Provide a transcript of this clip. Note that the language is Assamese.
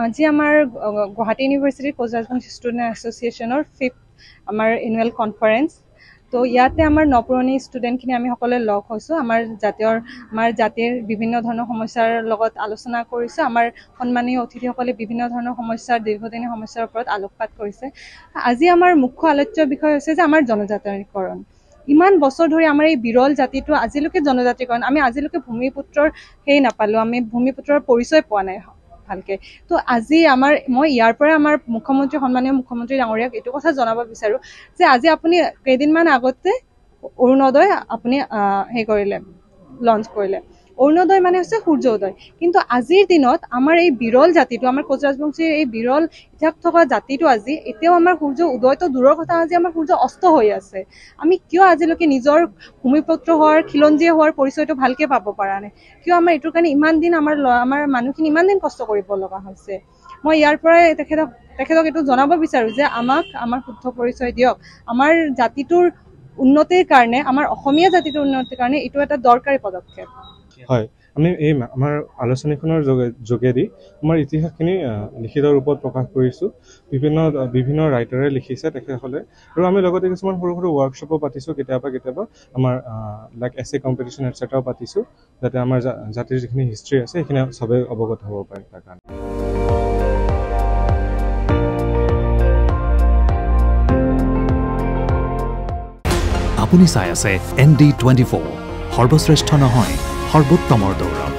আজি আমাৰ গুৱাহাটী ইউনিভাৰ্চিটিৰ কোচ-ৰাজবংশী ষ্টুডেণ্ট এছ'চিয়েশ্যনৰ 5th আমাৰ এনুৱেল কনফাৰেন্স। তো ইয়াতে আমাৰ নপুৰণি ষ্টুডেণ্টখিনি আমি সকলোৱে লগ হৈছোঁ। আমাৰ জাতিৰ বিভিন্ন ধৰণৰ সমস্যাৰ লগত আলোচনা কৰিছোঁ। আমাৰ সন্মানীয় অতিথিসকলে বিভিন্ন ধৰণৰ সমস্যাৰ দীৰ্ঘদিনীয়া সমস্যাৰ ওপৰত আলোকপাত কৰিছে। আজি আমাৰ মুখ্য আলোচ্য বিষয় হৈছে যে আমাৰ জনজাতীয়কৰণ। ইমান বছৰ ধৰি আমাৰ এই বিৰল জাতিটো আজিলৈকে জনজাতিকৰণ, আমি আজিলৈকে ভূমিপুত্ৰৰ নাপালোঁ, আমি ভূমিপুত্ৰৰ পৰিচয় পোৱা নাই ভালকে। তো আজি মই ইয়াৰ পৰা আমাৰ সন্মানীয় মুখ্যমন্ত্ৰী ডাঙৰীয়াক এইটো কথা জনাব বিচাৰোঁ যে আজি আপুনি কেইদিনমান আগতে অৰুণোদয় আপুনি লঞ্চ কৰিলে। অৰুণোদয় মানে হৈছে সূৰ্য উদয়, কিন্তু আজিৰ দিনত আমাৰ এই বিৰল জাতিটো, আমাৰ কোচ-ৰাজবংশীৰ এই বিৰল ইতিহাস থকা জাতিটো আজি এতিয়াও আমাৰ সূৰ্য উদয়টো দূৰৰ কথা, আজি আমাৰ সূৰ্য অস্ত হৈ আছে। আমি কিয় আজিলৈকে নিজৰ ভূমিপুত্ৰ হোৱাৰ, খিলঞ্জীয়া হোৱাৰ পৰিচয়টো ভালকে পাব পৰা নাই? কিয় আমাৰ এইটোৰ কাৰণে ইমান দিন আমাৰ মানুহখিনি ইমান দিন কষ্ট কৰিব লগা হৈছে? মই ইয়াৰ পৰাই তেখেতক এইটো জনাব বিচাৰোঁ যে আমাৰ শুদ্ধ পৰিচয় দিয়ক। আমাৰ জাতিটোৰ উন্নতিৰ কাৰণে, আমাৰ অসমীয়া জাতিটোৰ উন্নতিৰ কাৰণে এইটো এটা দৰকাৰী পদক্ষেপ। হয়, আমি আমাৰ আলোচনীখনৰ যোগেদি আমাৰ ইতিহাসখিনি লিখিত ৰূপত প্ৰকাশ কৰিছোঁ। বিভিন্ন ৰাইটাৰে লিখিছে তেখেতসকলে, আৰু আমি লগতে কিছুমান সৰু সৰু ৱৰ্কশ্বপো পাতিছোঁ। কেতিয়াবা আমাৰ লাইক এছে কম্পিটিশ্যন এটচেট্ৰাও পাতিছোঁ, যাতে আমাৰ জাতিৰ যিখিনি হিষ্ট্ৰী আছে সেইখিনি চবেই অৱগত হ'ব পাৰে তাৰ কাৰণে। আপুনি চাই আছে ND24, সৰ্বশ্ৰেষ্ঠ নহয় সৰ্বোত্তমৰ দৌৰ।